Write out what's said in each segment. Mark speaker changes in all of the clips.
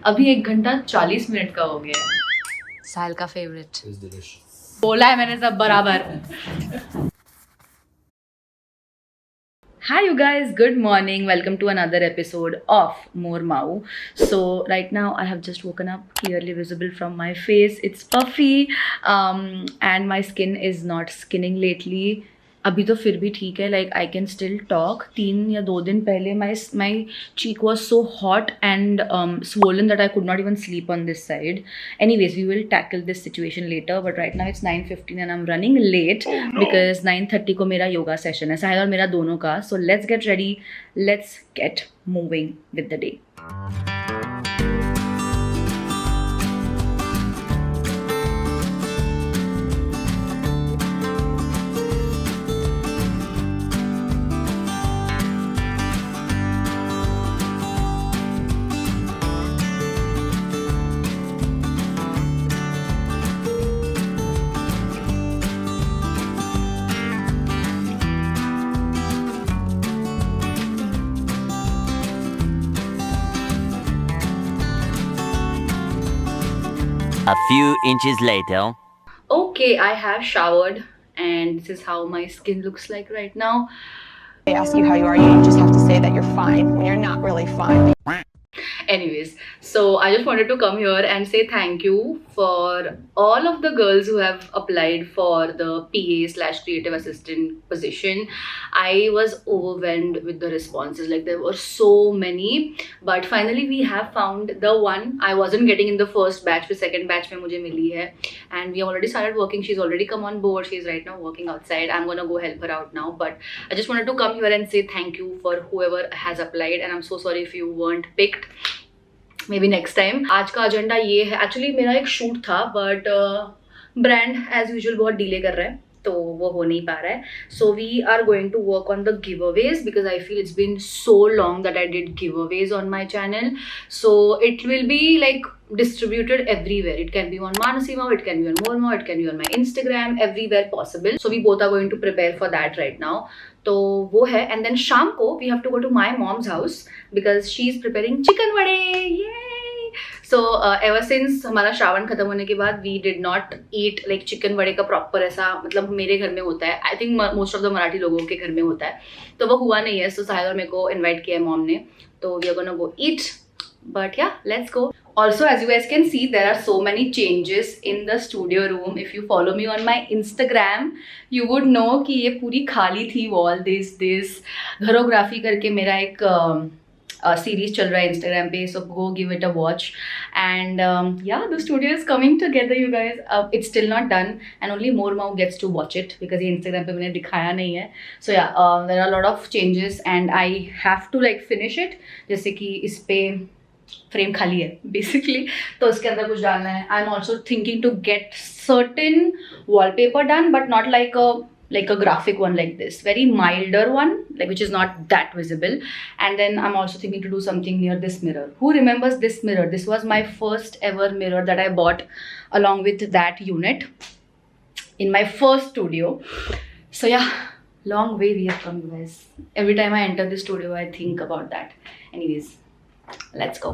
Speaker 1: अभी 1 घंटा 40 मिनट का हो गया है। साहिल का फेवरेट बोला है मैंने सब बराबर। Hi you guys, good morning. Welcome to another episode of More Mau. So right now I have just woken up, clearly visible from my face. It's puffy and my skin is not skinning lately. अभी तो फिर भी ठीक है, like I can still talk. 3 या 2 दिन पहले my cheek was so hot and swollen that I could not even sleep on this side. Anyways, we will tackle this situation later. But right now it's 9:15 and I'm running late because 9:30 को मेरा yoga session है, साहिल और मेरा दोनों का. So let's get ready. Let's get moving with the day.
Speaker 2: A few inches later.
Speaker 1: Okay, I have showered and this is how my skin looks like right now.
Speaker 3: They ask you how you are, you just have to say that you're fine when you're not really fine.
Speaker 1: Anyways, so I just wanted to come here and say thank you for all of the girls who have applied for the PA/creative assistant position. I was overwhelmed with the responses, like there were so many, but finally we have found the one. I wasn't getting in the first batch, the second batch में मुझे मिली है and we have already started working. She's already come on board. She's right now working outside. I'm gonna go help her out now, but I just wanted to come here and say thank you for whoever has applied and I'm so sorry if you weren't picked. May be next time. आज का agenda ये है, actually मेरा एक shoot था but brand as usual बहुत delay कर रहा है तो वो हो नहीं पा रहा है. So we are going to work on the giveaways because I feel it's been so long that I did giveaways on my channel. So it will be like distributed everywhere. It can be on Manasi Mau, it can be on More Mau, it can be on my Instagram, everywhere possible. So we both are going to prepare for that right now. तो वो है. And then शाम को we have to go to my mom's house because she is preparing chicken vade. Yay! So ever since हमारा श्रावण खत्म होने के बाद we did not eat like chicken vade का proper ऐसा, मतलब मेरे घर में होता है. I think most of the Marathi लोगों के घर में होता है, तो वो हुआ नहीं है. So साहिल और मेरे को invite किया है मॉम ने, तो we are gonna go eat. But yeah, let's go. Also, as you guys can see, there are so many changes in the studio room. If you follow me on my Instagram, you would know कि ये पूरी खाली थी wall. This घरोग्राफी करके मेरा एक series चल रहा है Instagram पे, so go give it a watch. And yeah, the studio is coming together, you guys. It's still not done, and only More Mau gets to watch it because ये Instagram पे मैंने दिखाया नहीं है. So yeah, there are a lot of changes, and I have to like finish it. जैसे कि इस पे फ्रेम खाली है बेसिकली, तो उसके अंदर कुछ डालना है. I am also thinking to get certain wallpaper done, but not like a graphic one like this, very milder one, like which is not that visible. And then I'm also thinking to do something near this mirror. Who remembers this mirror? This was my first ever mirror that I bought along with that unit in my first studio. So yeah, long way we have come, guys. Every time I enter the studio I think about that. Anyways, let's go.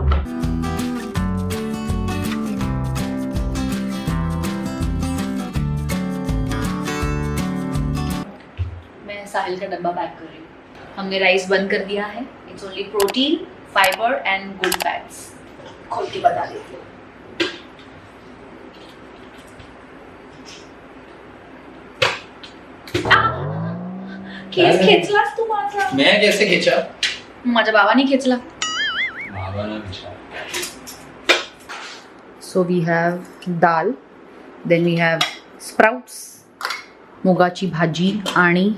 Speaker 1: मैं साहिल का डब्बा pack कर रही हूँ. हमने rice बंद कर दिया है. It's only protein, fibre and good fats. खोल के बता देती हूँ. केस खेचलास तू माझा.
Speaker 4: मैं कैसे खींचा?
Speaker 1: माझ्या बाबांनी खेचला. So we have dal, then we have sprouts, मुगाची भाजी आणि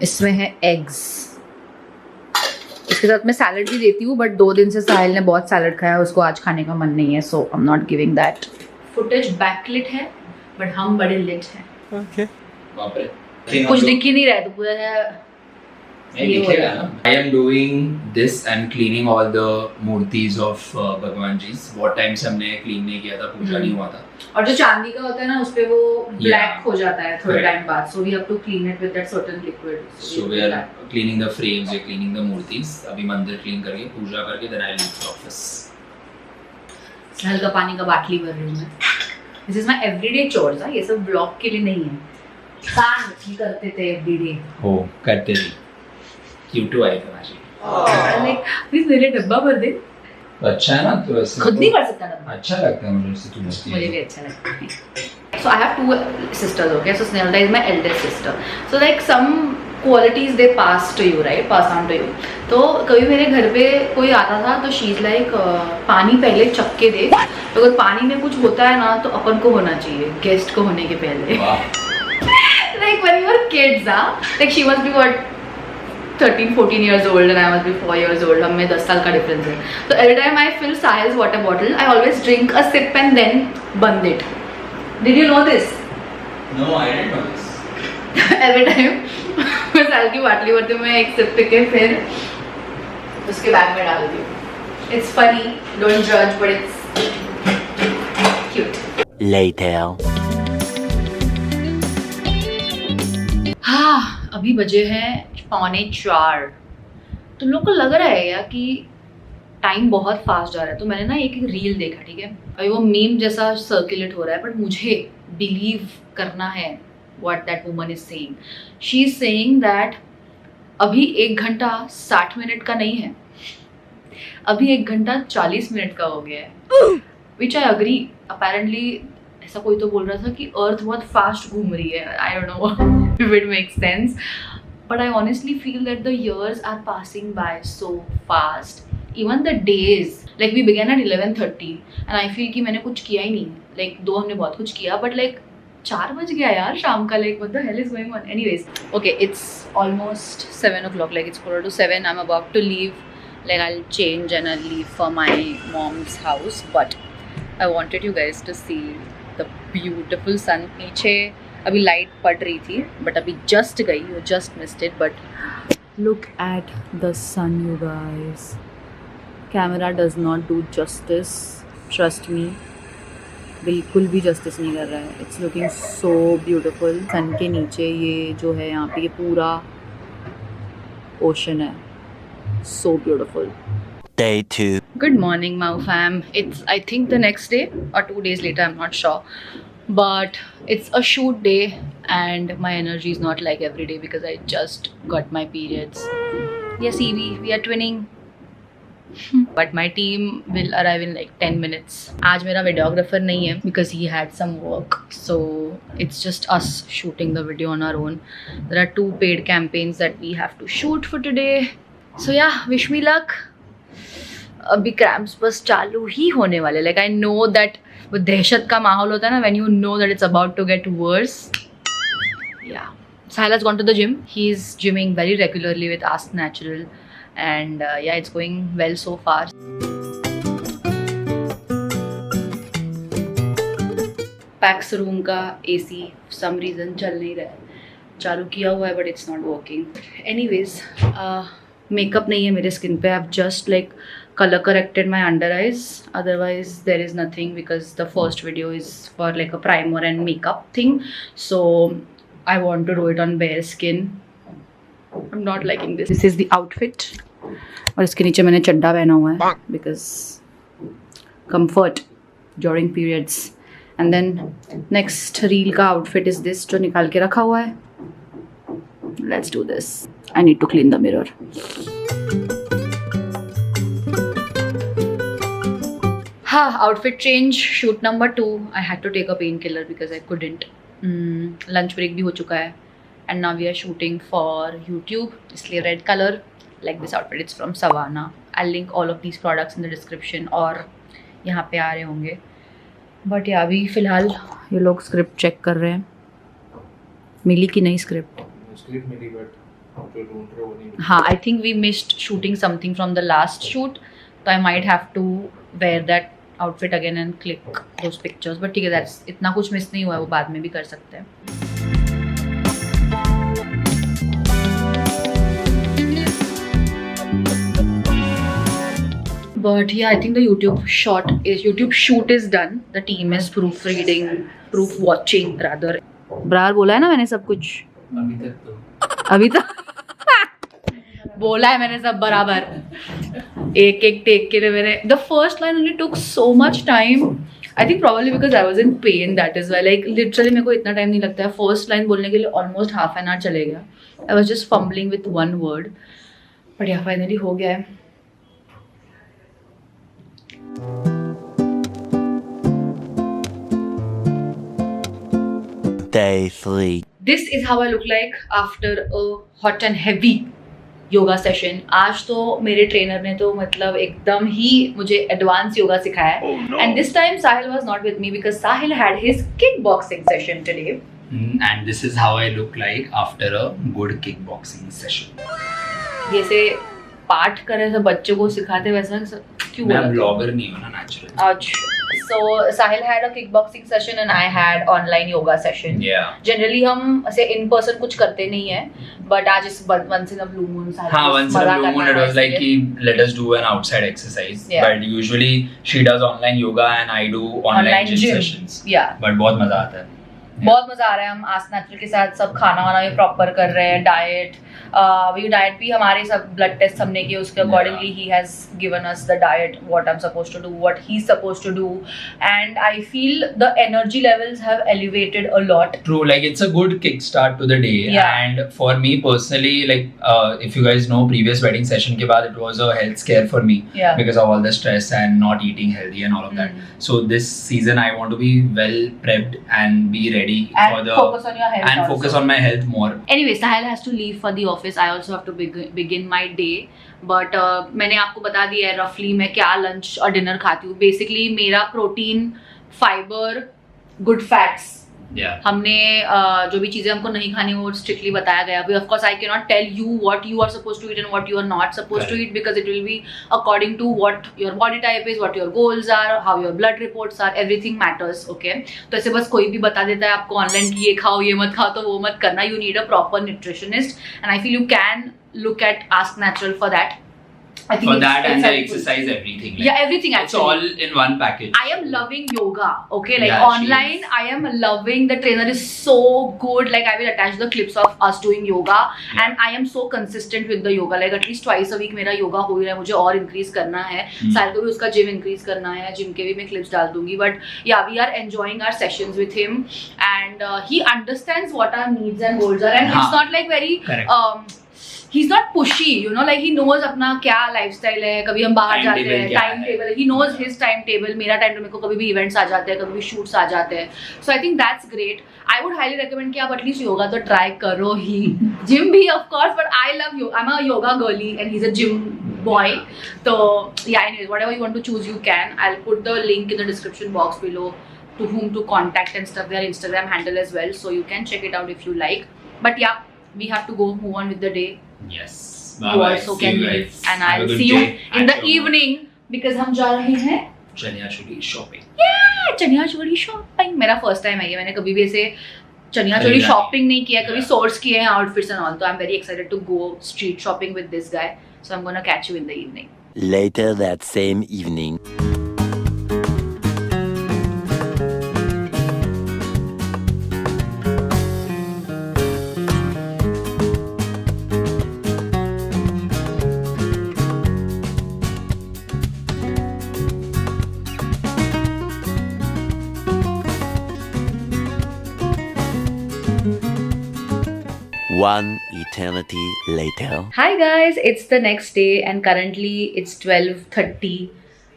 Speaker 1: इसमें है eggs. इसके साथ मैं सैलड भी देती हूँ, बट 2 दिन से साहिल ने बहुत सैलड खाया, उसको आज खाने का मन नहीं है, so I'm not giving that. Footage backlit है, बट हम बड़े लिट हैं.
Speaker 4: Okay.
Speaker 1: कुछ दिख ही नहीं रहा है, तो पूरा
Speaker 4: I am doing this and cleaning all the मूर्तिज of भगवान जी. बहुत टाइम से हमने क्लीन नहीं किया था, पूजा नहीं हुआ था.
Speaker 1: और जो चांदी का होता है ना, उस पे वो ब्लैक हो जाता है थोड़े टाइम बाद, so we have to clean it with that certain liquid.
Speaker 4: So we are cleaning the frames, we are cleaning the मूर्तिज. अभी मंदिर क्लीन करके पूजा करके then I leave the office.
Speaker 1: हल्का पानी का बाटली भर रही हूँ मैं. This is my everyday chores. ये सब ब्लॉग के लिए नहीं है. काम करते थे एवरीडे.
Speaker 4: हो करते थे. Q2 आई था माझी.
Speaker 1: लाइक प्लीज मेरे डब्बा भर दे.
Speaker 4: अच्छा है ना तो ऐसे
Speaker 1: खुद नहीं कर सकता डब्बा.
Speaker 4: अच्छा लगता है मुझे इससे तुम होती
Speaker 1: मुझे
Speaker 4: है.
Speaker 1: भी अच्छा लगता है. So I have two sisters, okay? So Snehal is my eldest sister. So like some qualities they pass to you, right? Pass on to you. तो कभी मेरे घर पे कोई आता था तो she's like पानी पहले चख के दे. तो अगर पानी में कुछ होता है ना तो अपन को होना चाहिए गेस्ट को होने के पहले. Like when we were kids, like she must be what 13-14 years old and I must be 4 years old. हम में 10 साल का difference है. So every time I fill Sahil's water bottle, I always drink a sip and then bund it. Did you know this?
Speaker 4: No, I didn't know this.
Speaker 1: Every time मैं साल की बाटली भरती हूँ, मैं एक सिप पी के फिर उसके बैग में डाल देती हूँ. It's funny, don't judge, but it's cute.
Speaker 2: Later.
Speaker 1: हाँ, अभी बजे हैं 3:45. तुम लोग को लग रहा है या कि टाइम बहुत फास्ट जा रहा है? तो मैंने ना एक रील देखा, ठीक है, अभी वो मीम जैसा सर्कुलेट हो रहा है, बट मुझे बिलीव करना है what that woman is saying. She is saying that अभी 1 घंटा 60 मिनट का नहीं है, अभी 1 घंटा 40 मिनट का हो गया है. विच आई अग्री. अपेरेंटली ऐसा कोई तो बोल रहा था कि अर्थ बहुत फास्ट घूम रही है. I don't know if it makes sense, but I honestly feel that the years are passing by so fast. Even the days, like we began at 11:30 and I feel कि मैंने कुछ किया ही नहीं. Like 2 हमने बहुत कुछ किया, but like 4 बज गया यार शाम का. Like what the hell is going on? Anyways, okay, it's almost 7 o'clock. Like it's 4:45. I'm about to leave. Like I'll change and I'll leave for my mom's house. But I wanted you guys to see the beautiful sun. पीछे अभी light पड़ रही थी, but अभी just गई. You just missed it. But look at the sun, you guys. Camera does not do justice, trust me, बिल्कुल भी justice नहीं कर रहा है. It's looking so beautiful. Sun के नीचे ये जो है यहाँ पे ये पूरा ओशन है. So beautiful.
Speaker 2: Day 2.
Speaker 1: Good morning, Mau fam. It's I think the next day or 2 days later, I'm not sure. But it's a shoot day and my energy is not like every day because I just got my periods. Yes, Evie, we are twinning. But my team will arrive in like 10 minutes. आज मेरा videographer नहीं है because he had some work. So it's just us shooting the video on our own. There are 2 paid campaigns that we have to shoot for today. So yeah, wish me luck. अभी cramps बस चालू ही होने वाले. Like I know that वो दहशत का माहौल होता है ना when you know that it's about to get worse. Yeah. Sahil has gone to the gym. He's gymming very regularly with Ask Natural. And yeah, it's going well so far. Pax room का AC some reason चल नहीं रहा है. चालू किया हुआ है but it's not working. Anyways, makeup नहीं है मेरे skin पे. I've just like color corrected my under eyes. Otherwise there is nothing because the first video is for like a primer and makeup thing. So I want to do it on bare skin. I'm not liking this. This is the outfit. और इसके नीचे मैंने चड्डा पहना हुआ है because comfort during periods. And then next reel का outfit is this जो निकाल के रखा हुआ है. Let's do this. I need to clean the mirror. हाँ, outfit change, shoot number 2. I had to take a painkiller because I couldn't. Lunch break भी हो चुका है. And now we are shooting for YouTube. इसलिए red color. Like this outfit, it's from Savannah. I'll link all of these products in the description और यहाँ पे आ रहे होंगे. But yeah, अभी फ़िलहाल ये लोग स्क्रिप्ट चेक कर रहे हैं. मिली कि नहीं स्क्रिप्ट?
Speaker 5: स्क्रिप्ट मिली बट जो ढूंढ रहे हो नहीं.
Speaker 1: हाँ, I think we missed shooting something from the last shoot. So I might have to wear that outfit again and click those pictures. But ठीक है, that's इतना कुछ मिस नहीं हुआ है, वो बाद में भी कर सकते हैं. But yeah, I think the YouTube shoot is done. The team is proofreading, proof watching rather. बराबर बोला है ना मैंने सब कुछ. अभी तक बोला है मैंने सब बराबर. एक एक टेक के लिए मैंने the first line only took so much time. I think probably because I was in pain, that is why. Like literally मेरे को इतना टाइम नहीं लगता है. फर्स्ट लाइन बोलने के लिए ऑलमोस्ट हाफ एन आवर चले गया. आई was just fumbling with one word. But या फाइनली हो गया है.
Speaker 2: Day 3.
Speaker 1: This is how I look like after a hot and heavy yoga session. आज तो मेरे ट्रेनर ने तो मतलब एकदम ही मुझे एडवांस योगा सिखाया है. And this time Sahil was not with me because Sahil had his kick boxing session today.
Speaker 4: And this is how I look like after a good kickboxing session.
Speaker 1: जैसे पाठ करे तो बच्चों को सिखाते वैसा क्यों
Speaker 4: मैं
Speaker 1: बोला?
Speaker 4: ब्लॉगर नहीं हूँ ना नेचुरल.
Speaker 1: अच्छा. So Sahil had a kickboxing session and I had online yoga session.
Speaker 4: Yeah.
Speaker 1: Generally हम ऐसे in person कुछ करते नहीं है, but आज इस once in a blue moon
Speaker 4: हाँ, once in a blue moon it was like कि let us do an outside exercise.
Speaker 1: Yeah.
Speaker 4: But usually she does online yoga and I do online gym sessions.
Speaker 1: Yeah.
Speaker 4: But बहुत मजा आता है.
Speaker 1: बहुत मजा आ रहा है. हम आस नेचुरल के साथ सब खाना वाना भी प्रॉपर कर रहे हैं. डाइट भी हमारे सब ब्लड टेस्ट हमने किए उसके accordingly he has given us the diet what I am supposed to do, what he is supposed to do. And I feel the energy levels have elevated a lot.
Speaker 4: True, like it's a good kickstart to the day.
Speaker 1: Yeah.
Speaker 4: And for me personally, like if you guys know, previous wedding session के बाद it was a health scare for me.
Speaker 1: Yeah.
Speaker 4: Because of all the stress and not eating healthy and all of that. So this season I want to be well prepped and be ready for
Speaker 1: And
Speaker 4: the
Speaker 1: focus on your health
Speaker 4: and
Speaker 1: also.
Speaker 4: focus on my health more.
Speaker 1: Anyway, Sahil has to leave for the office. I also have to begin my day. But मैंने आपको बता दिया है roughly मैं क्या lunch और dinner खाती हूँ. Basically मेरा protein, fiber, good fats.
Speaker 4: Yeah.
Speaker 1: हमने जो भी चीज़ें हमको नहीं खानी वो स्ट्रिक्टली बताया गया. अभी of course I can not tell you what you are supposed to eat and what you are not supposed to eat because it will be according to what your body type is, what your goals are, how your blood reports are, everything matters. Okay, तो ऐसे बस कोई भी बता देता है आपको online कि ये खाओ ये मत खाओ तो वो मत करना. You need a proper nutritionist and I feel you can look at Ask Natural for that. I think
Speaker 4: For
Speaker 1: it's
Speaker 4: that and the
Speaker 1: helpful.
Speaker 4: exercise, everything. Like,
Speaker 1: Yeah, everything
Speaker 4: it's
Speaker 1: actually.
Speaker 4: all in one package.
Speaker 1: I am loving yoga. Okay, like
Speaker 4: Yeah, she
Speaker 1: online,
Speaker 4: is.
Speaker 1: I am loving. The trainer is so good. Like I will attach the clips of us doing yoga, and I am so consistent with the yoga. Like at least twice a week मेरा योगा हो रहा है. मुझे और increase करना है. साल को भी उसका gym increase करना है. Gym के भी मैं clips डाल दूँगी. But yeah, we are enjoying our sessions with him, and he understands what our needs and goals are, and it's not like very
Speaker 4: Correct.
Speaker 1: he's not pushy, you know, like he knows अपना क्या lifestyle है. कभी हम बाहर जाते
Speaker 4: Timetable
Speaker 1: हैं,
Speaker 4: क्या
Speaker 1: time
Speaker 4: है.
Speaker 1: Table, he knows his time table. मेरा टाइम टेबल, मेरे को कभी भी इवेंट्स आ जाते हैं, कभी भी शूट्स आ जाते हैं. So I think that's great. I would highly recommend कि आप एटलीस्ट योगा तो ट्राई करो ही. जिम भी of course, but I love yoga. I am a yoga girly and he is a gym boy. So yeah, anyways, whatever you want to choose you can. I'll put the link in the description box below to whom to contact and stuff, their Instagram handle as well, so you can check it out if you like. But yeah, we have to go move on with the day.
Speaker 4: Yes.
Speaker 1: You
Speaker 4: Bye-bye.
Speaker 1: also
Speaker 4: See
Speaker 1: can
Speaker 4: you
Speaker 1: leave,
Speaker 4: guys.
Speaker 1: and
Speaker 4: Have a
Speaker 1: I'll
Speaker 4: good
Speaker 1: see you
Speaker 4: day
Speaker 1: in
Speaker 4: at
Speaker 1: the
Speaker 4: your
Speaker 1: evening because हम जा रहे हैं
Speaker 4: chaniya choli shopping.
Speaker 1: Chaniya choli shopping. मेरा first time है ये. मैंने कभी भी ऐसे चनिया चोली
Speaker 4: खरीदा
Speaker 1: शॉपिंग नहीं किया, कभी
Speaker 4: Yeah.
Speaker 1: सोर्स किए हैं आउटफिट्स एंड ऑल. तो I am very excited to go street shopping with this guy. So I am gonna catch you in the evening.
Speaker 2: Later that same evening. One eternity later.
Speaker 1: Hi guys, it's the next day and currently it's 12:30.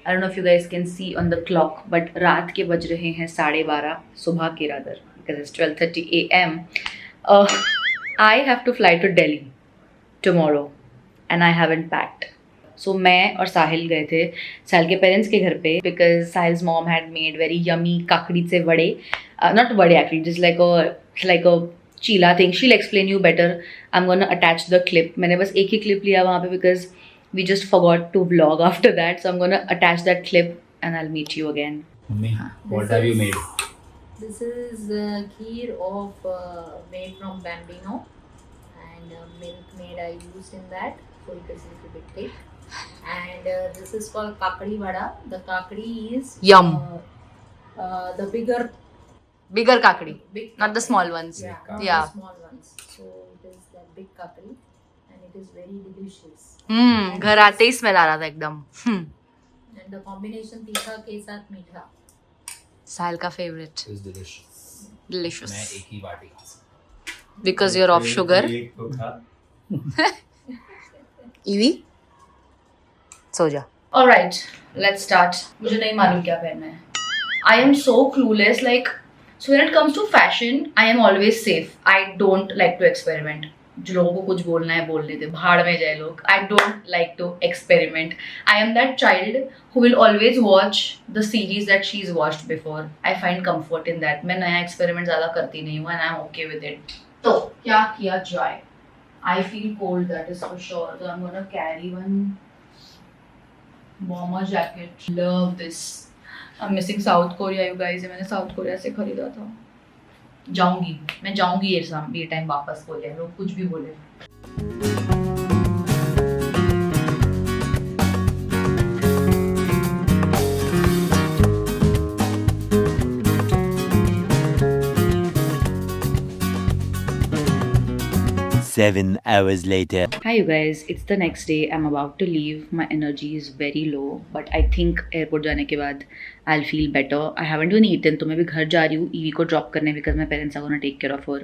Speaker 1: I don't know if you guys can see on the clock, but रात के बज रहे हैं 12:30 सुबह के rather because it's 12:30 a.m. I have to fly to Delhi tomorrow and I haven't packed. So मैं और साहिल गए थे साहिल के पेरेंट्स के घर पे because Sahil's mom had made very yummy काकड़ी से वड़े. Not वड़े actually, just like a cheela thing. She'll explain you better. I'm gonna attach the clip. मैंने बस एक ही clip लिया वहाँ पे because we just forgot to vlog after that. So I'm gonna attach that clip and I'll meet you again.
Speaker 4: Mummy, what
Speaker 6: This
Speaker 4: have you
Speaker 6: is-
Speaker 4: made?
Speaker 6: This is kheer of made from bambino and milk made I used in that, so it is a little bit thick. And this is called kakadi vada. The kakadi is
Speaker 1: Yum.
Speaker 6: The bigger,
Speaker 1: Bigger kakadi,
Speaker 6: big
Speaker 1: not the small ones.
Speaker 6: yeah,
Speaker 1: Yeah.
Speaker 6: the small ones. So it is the big kakadi, and it is very delicious.
Speaker 1: घर आते ही smell आ रहा था एकदम.
Speaker 6: And the combination तीखा के साथ मीठा.
Speaker 1: साहिल का फेवरेट.
Speaker 4: It's delicious.
Speaker 1: Delicious.
Speaker 4: मैं एक ही बाटी खा सकता हूँ.
Speaker 1: Because you're off sugar. Evie? सो जा. Alright, let's start. मुझे नहीं मालूम क्या पहनना है. I am so clueless. Like, so when it comes to fashion, I am always safe. I don't like to experiment. जो लोगों को कुछ बोलना है बोलने दे, भाड़ में जाए लोग. I don't like to experiment. I am that child who will always watch the series that she's watched before. I find comfort in that. मैं नया experiment ज़्यादा करती नहीं हूँ and I'm okay with it. तो क्या किया जाए? I feel cold, that is for sure. So I'm gonna carry one bomber jacket. Love this. I'm missing South Korea, you guys. मैंने South Korea से खरीदा था. मैं जाऊंगी ये टाइम वापस कोरिया. लोग कुछ भी बोले.
Speaker 2: Seven hours later.
Speaker 1: Hi you guys, it's the next day. I'm about to leave. My energy is very low, but I think airport जाने के बाद I'll feel better. I haven't even eaten, तो मैं भी घर जा रही हूँ Evie को drop करने because my parents are gonna take care of her.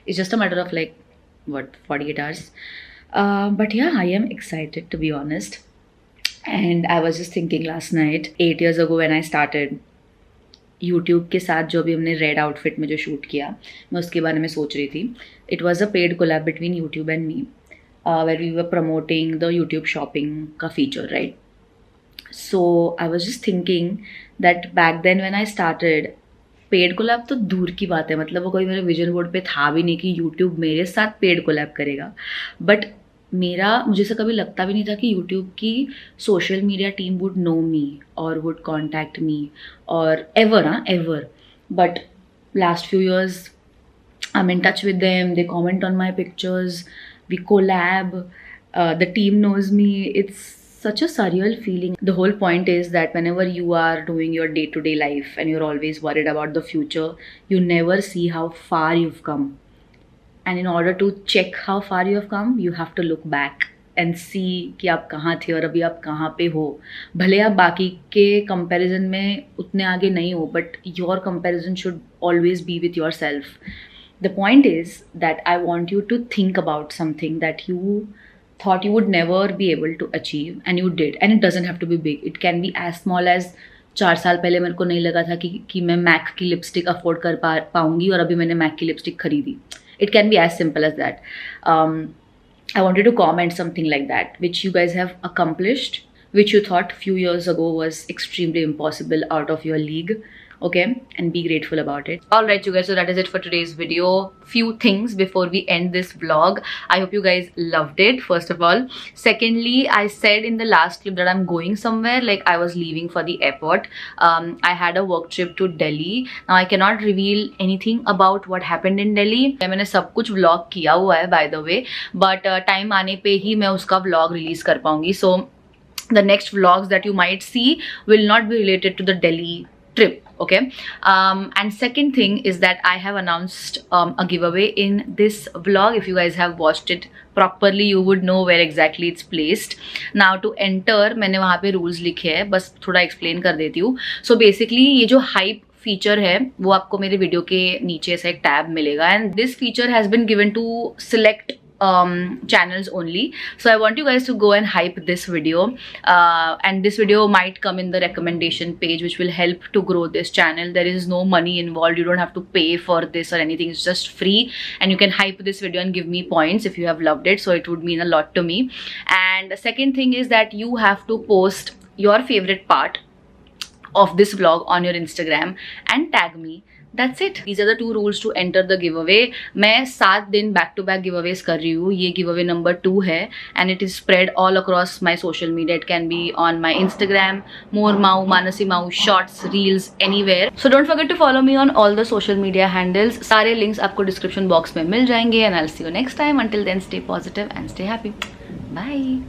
Speaker 1: It's just a matter of like 48 hours. But yeah, I am excited to be honest. And I was just thinking last night, 8 years ago when I started YouTube के साथ जो भी हमने red outfit में जो shoot किया, मैं उसके बारे में सोच रही थी. It was a paid collab between YouTube and me where we were promoting the YouTube shopping का feature, right. So I was just thinking that back then when I started, paid collab तो दूर की बात है, मतलब वो कोई मेरे विजन बोर्ड पे था भी नहीं कि यूट्यूब मेरे साथ पेड कोलैब करेगा. बट मुझे से कभी लगता भी नहीं था कि यूट्यूब की social media team would know me और वुड कॉन्टैक्ट मी और ever. But last few years I'm in touch with them, they comment on my pictures, we collab, the team knows me. It's such a surreal feeling. The whole point is that whenever you are doing your day-to-day life and you're always worried about the future, you never see how far you've come. And in order to check how far you have come, you have to look back and see कि आप कहाँ थे और अभी आप कहाँ पे हो. भले आप बाकी के कंपैरिजन में उतने आगे नहीं हो, but your comparison should always be with yourself. The point is that I want you to think about something that you thought you would never be able to achieve and you did. And it doesn't have to be big. It can be as small as 4 साल पहले मेरे को नहीं लगा था कि मैं Mac की लिपस्टिक अफोर्ड कर पाऊँगी और अभी मैंने मैक की लिपस्टिक खरीदी. It can be as simple as that. I wanted to comment something like that, which you guys have accomplished, which you thought few years ago was extremely impossible, out of your league. Okay, and be grateful about it. Alright you guys, so that is it for today's video. Few things before we end this vlog. I hope you guys loved it, first of all. Secondly, I said in the last clip that I'm going somewhere, like I was leaving for the airport. I had a work trip to Delhi. Now I cannot reveal anything about what happened in Delhi. मैंने सब कुछ vlog किया हुआ है by the way, but time आने पे ही मैं उसका vlog release कर पाऊँगी. So the next vlogs that you might see will not be related to the Delhi trip. Okay, and second thing is that I have announced a giveaway in this vlog. If you guys have watched it properly, you would know where exactly it's placed. Now to enter, मैंने वहाँ पे rules लिखे हैं, बस थोड़ा explain कर देती हूँ. So basically ये जो hype फीचर है वो आपको मेरे वीडियो के नीचे से एक टैब मिलेगा, and this feature has been given to select channels only. So I want you guys to go and hype this video, and this video might come in the recommendation page, which will help to grow this channel. There is no money involved, you don't have to pay for this or anything, it's just free, and you can hype this video and give me points if you have loved it, so it would mean a lot to me. And the second thing is that you have to post your favorite part of this vlog on your Instagram and tag me. That's it. These are the 2 rules to enter the giveaway. मैं 7 दिन back to back giveaways कर रही हूँ. ये giveaway number 2 है, and it is spread all across my social media. It can be on my Instagram, Mormau, Manasi Mau, Shorts, Reels, anywhere. So don't forget to follow me on all the social media handles. सारे links आपको description box में मिल जाएंगे, and I'll see you next time. Until then, stay positive and stay happy. Bye.